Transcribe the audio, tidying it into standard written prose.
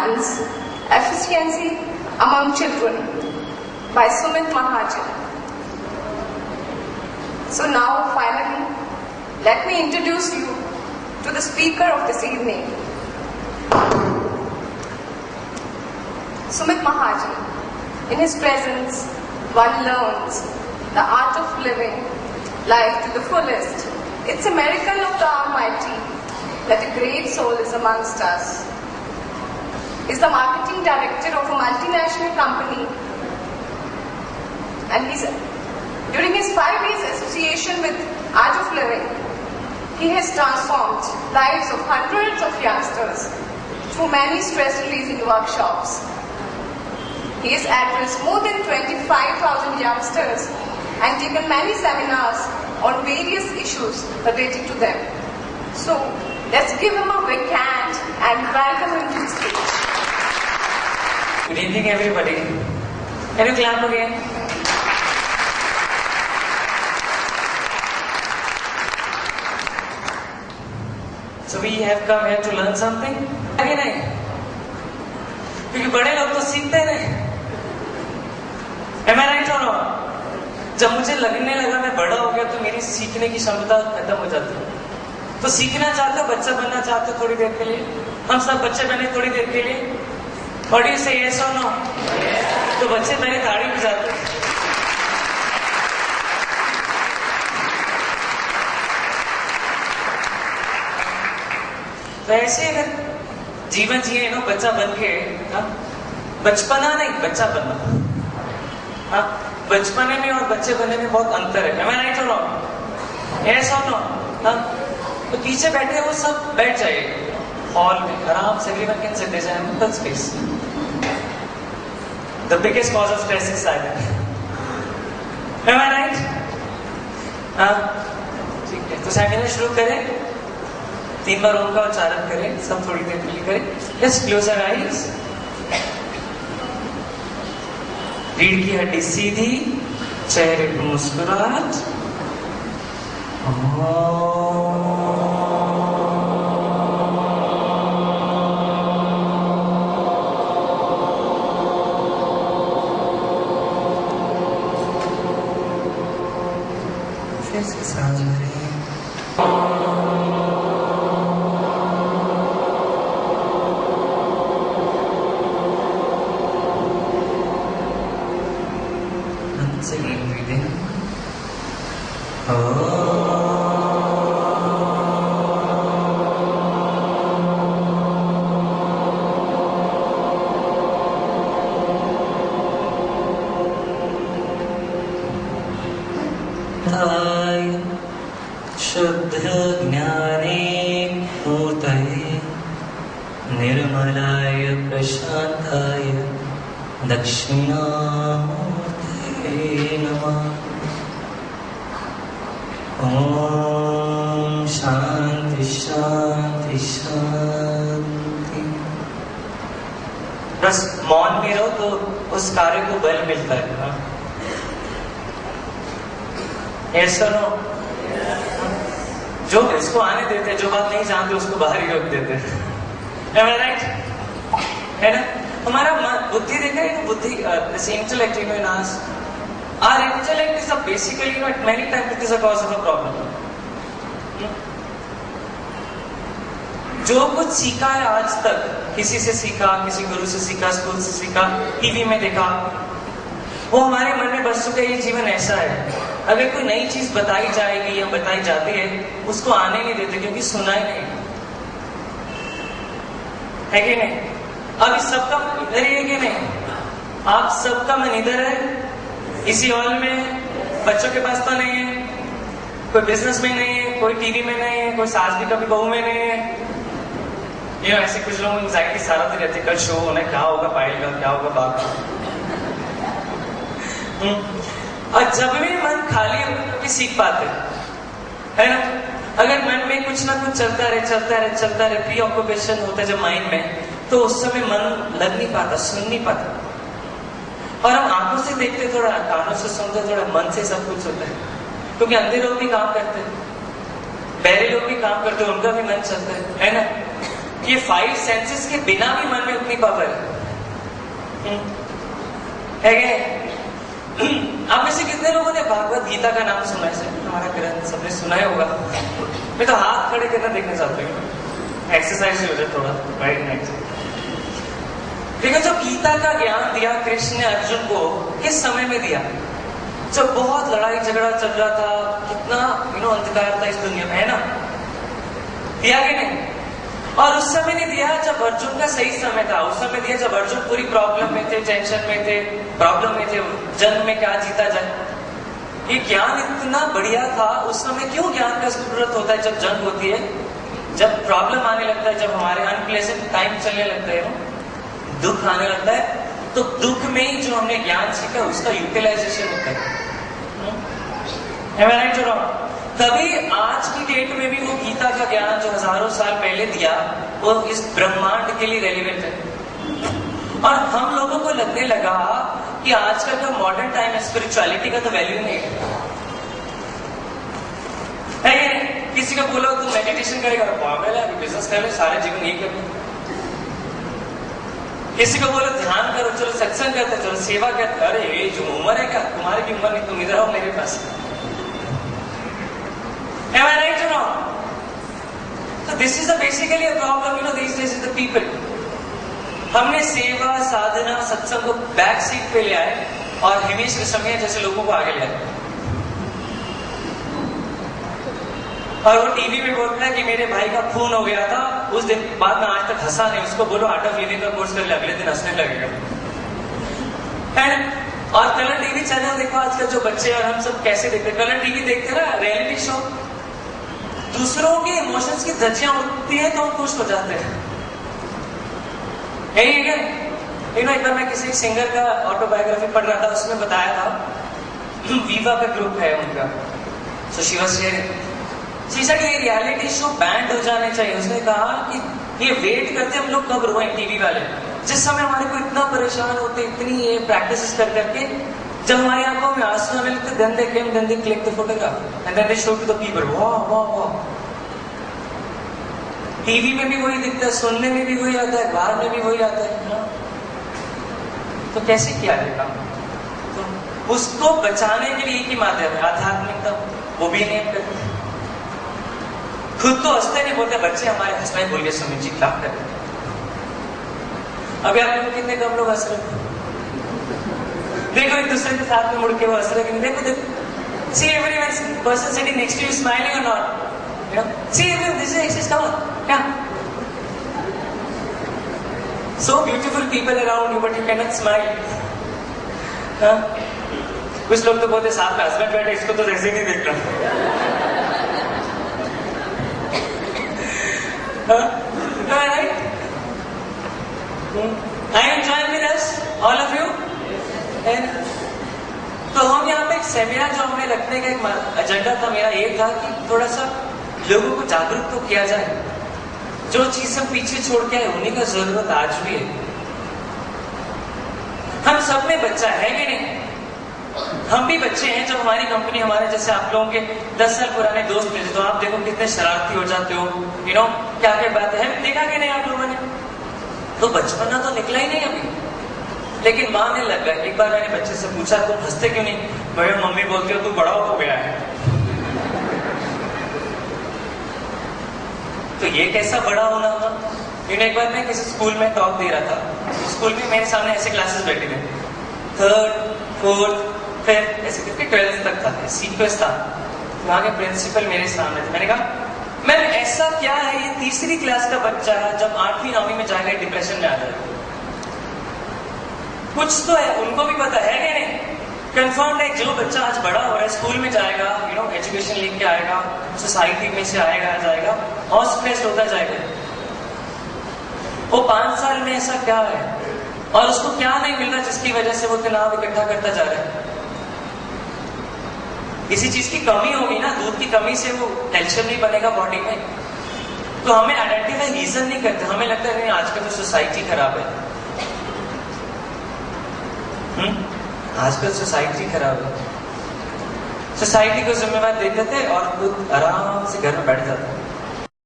Man's Efficiency Among Children by Sumit Mahajan. So now finally, let me introduce you to the speaker of this evening, Sumit Mahajan. In his presence, one learns the art of living life to the fullest. It's a miracle of the Almighty that a great soul is amongst us. He's the marketing director of a multinational company, and during his 5 years association with Art of Living, he has transformed lives of hundreds of youngsters through many stress-releasing workshops. He has addressed more than 25,000 youngsters and given many seminars on various issues related to them. So, let's give him a big hand and welcome him to the stage. Good evening, everybody. Can you clap again? So we have come here to learn something. आगे नहीं, क्योंकि बड़े लोग तो सीखते नहीं. Am I right or not? जब मुझे लगने लगा मैं बड़ा हो गया तो मेरी सीखने की क्षमता खत्म हो जाती है. तो सीखना चाहते हो, बच्चा बनना चाहते हो थोड़ी देर के लिए? हम सब बच्चे बने थोड़ी देर के लिए. What do you say, yes or no? Yes. तो बच्चे पहले ताड़ी बजाते हैं. तो ऐसे अगर जीवन जिए ना बच्चा बन के, बचपना नहीं बच्चा बनना. हाँ, बचपने में और बच्चे बनने में बहुत अंतर है. Am I right or wrong? Yes or no? हाँ, तो पीछे बैठे वो सब बैठ जाइए हॉल में आराम से. everyone can sit. There's an ample space. The biggest cause of stress is silence. Am I right? हाँ, ठीक है. तो सेमिनार शुरू करें. 3 बार ओम का उच्चारण करें. सब थोड़ी देर के लिए करें. Just close your eyes. रीढ़ की हड्डी सीधी, चेहरे पर मुस्कुराहट. फिर से सांस भरें. शुद्ध ज्ञाने मूर्तये निर्मलाय प्रशांताय दक्षिणामूर्तये नमः. ओम शांति शांति शांति. बस मौन में रहो तो उस कार्य को बल मिलता है. ऐसा नो जो इसको आने देते हैं, जो बात नहीं जानते उसको बाहर ही रोक देते हैं. Am I right? है ना? हमारा बुद्धि देखा है, बुद्धि this intellect, in us, our intellect is basically, at many times it is a cause of a problem. जो कुछ सीखा है आज तक, किसी से सीखा, किसी गुरु से सीखा, स्कूल से सीखा, टीवी में देखा, वो हमारे मन में बस चुका है. ये जीवन ऐसा है. अगर कोई नई चीज बताई जाएगी या बताई जाती है, उसको आने नहीं देते क्योंकि सुना ही नहीं है कि नहीं. अब इस सबका मन इधर ही है कि नहीं? आप सबका मन इधर है इसी हॉल में. बच्चों के पास तो नहीं है, कोई बिजनेस में नहीं है, कोई टीवी में नहीं है, कोई सास भी कभी बहू में नहीं है. ये ऐसे कुछ लोग एंजाइटी सारा दिन रहते, कल शो होना, क्या होगा पायल का, क्या होगा बाप का. और जब भी मन खाली होता है तभी सीख पाते है ना. अगर मन में कुछ ना कुछ चलता रहे प्री ऑक्यूपेशन होता है जब माइंड में, तो उस समय मन लग नहीं पाता, सुन नहीं पाता. और हम आंखों से देखते थोड़ा, कानों से सुनते थोड़ा, मन से सब कुछ होता है. क्योंकि अंधे लोग भी काम करते हैं, बहरे लोग भी काम करते हैं, उनका भी मन चलता है ना. कि 5 सेंसेस के बिना भी मन में उतनी पावर है। आप में से कितने लोगों ने भागवत गीता का नाम सुना है? हमारा ग्रंथ सबने सुना ही होगा। मैं तो हाथ खड़े करना देखना चाहती हूँ, एक्सरसाइज हो जाए थोड़ा, राइट नेक्स्ट। देखो, जब गीता का ज्ञान दिया कृष्ण ने अर्जुन को, किस समय में दिया? जब बहुत लड़ाई झगड़ा चल रहा था, कितना अंधकार था इस दुनिया में, है ना? दिया कि नहीं? और उस समय नहीं दिया जब अर्जुन का सही समय था। उस समय दिया जब अर्जुन पूरी प्रॉब्लम में थे, टेंशन में थे, प्रॉब्लम में थे, जंग में क्या जीता जाए। ये ज्ञान इतना बढ़िया था उस समय। क्यों ज्ञान का जरूरत होता है जब जंग होती है, जब प्रॉब्लम आने लगता है, जब हमारे अनप्लेजेंट टाइम चलने लगता है, दुख आने लगता है, तो दुख में ही जो हमने ज्ञान सीखा उसका यूटिलाइजेशन होता है। Right or wrong? तभी आज की डेट में भी वो गीता का ज्ञान जो हजारों साल पहले दिया, वो इस ब्रह्मांड के लिए रेलिवेंट है। और हम लोगों को लगने लगा कि आजकल का मॉडर्न टाइम है, स्पिरिचुअलिटी का तो वैल्यू नहीं है। किसी को बोलो तू मेडिटेशन करेगा, पागल है, बिजनेस कर ले, सारे जीवन यही कर। किसी को बोलो ध्यान करो, चलो सत्संग करते, चलो सेवा करते। अरे ये जो उम्र है क्या, तुम्हारी भी उम्र नहीं, तुम इधर आओ मेरे पास। Am I right or wrong? So this is basically a problem, these days is the people. हमने सेवा, साधना, सत्संग को बैक सीट पे ले आए और हिमेश रेशमिया जैसे लोगों को आगे ले आए। और वो टीवी में बोलता है कि मेरे भाई का खून हो गया था, उस दिन बाद में आज तक हंसा नहीं। उसको बोलो आर्ट ऑफ लिविंग का कोर्स कर ले, अगले दिन हंसने लगेगा। और कलर टीवी चैनल देखो आजकल जो बच्चे और हम सब कैसे देखते हैं, कलर टीवी देखते ना, रियलिटी शो, दूसरों के इमोशंस की धज्जियां उठती हैं तो हम खुश हो जाते हैं। यही है क्या? एक बार मैं किसी सिंगर का ऑटोबायोग्राफी पढ़ रहा था, उसमें बताया था वीवा का ग्रुप है उनका। So she was sharing, she said ये रियलिटी शो बैंड हो जाने चाहिए। उसने कहा कि ये वेट करते हम लोग कब रोएं टीवी वाले, जिस समय हमारे को इतना परेशान होते, इतनी ये प्रैक्टिस कर करके, जब हमारी आंखों में आंसू आने लगते, then they came, then they clicked the photograph and then they showed to the people, वाह वाह वाह। टीवी में भी वही दिखता है, सुनने में भी वही आता है, अखबार में भी वही आता है। तो कैसे किया है काम? तो उसको बचाने के लिए एक ही माध्यम है, आध्यात्मिकता। वो भी नहीं करते, खुद तो हंसते नहीं, बोलते बच्चे हमारे हंस रहे, बोलिए सुमित जी क्या कर रहे। अभी आप लोग कितने कम लोग हंस रहे? देखो एक दूसरे के साथ में मुड़ के वो हंस रहे कि नहीं। देखो देखो, see everyone person sitting next to you smiling or not, see everyone, this is exist, come on, yeah, so beautiful people around you but you cannot smile। कुछ लोग तो बोलते साथ में हस्बैंड बैठे, इसको तो ऐसे नहीं देख रहा। Right? I am joined with us, all of you। तो हम यहाँ पे एक सेमिनार जो हमें रखने का एक एजेंडा था, मेरा ये था कि थोड़ा सा लोगों को जागरूक तो किया जाए। जो चीज सब पीछे छोड़ के आए, उन्हीं का जरूरत आज भी है। हम सब में बच्चा है कि नहीं? हम भी बच्चे हैं। जब हमारी कंपनी, हमारे जैसे आप लोगों के 10 साल पुराने दोस्त मिले, तो आप देखो कितने शरारती हो जाते हो, क्या क्या बात है, देखा कि नहीं आप लोगों ने? तो बचपना तो निकला ही नहीं अभी, लेकिन माँ ने लग गया। एक बार मैंने बच्चे से पूछा तुम हंसते क्यों नहीं? भाई मम्मी बोलती हो तू बड़ा हो गया है। तो ये कैसा बड़ा होना हुआ? एक बार मैं किसी स्कूल में टॉक दे रहा था, स्कूल में मेरे सामने ऐसे क्लासेस बैठे थे, 3rd, 4th, 5th, ऐसे करके 12th तक था, सीक्वेंस था। वहां के प्रिंसिपल मेरे सामने थे। मैंने कहा मैम ऐसा क्या है, ये 3री क्लास का बच्चा है, जब 8वीं 9वीं में जाएगा डिप्रेशन में आ जाएगा। कुछ तो है, उनको भी पता है कि नहीं? कंफर्म है, जो बच्चा आज बड़ा हो रहा है, स्कूल में जाएगा, एजुकेशन लेके के आएगा, सोसाइटी में से आएगा जाएगा और स्ट्रेस होता जाएगा। वो 5 साल में ऐसा क्या है और उसको क्या नहीं मिल रहा जिसकी वजह से वो तनाव इकट्ठा करता जा रहा है? किसी चीज की कमी होगी ना, दूध की कमी से वो कैल्शियम नहीं बनेगा बॉडी में। तो हमें आइडेंटिफाई रीजन नहीं करते, हमें लगता है नहीं आजकल तो सोसाइटी खराब है। आजकल सोसाइटी खराब है, सोसाइटी को जिम्मेवार देते थे और खुद आराम से घर में बैठ जाते।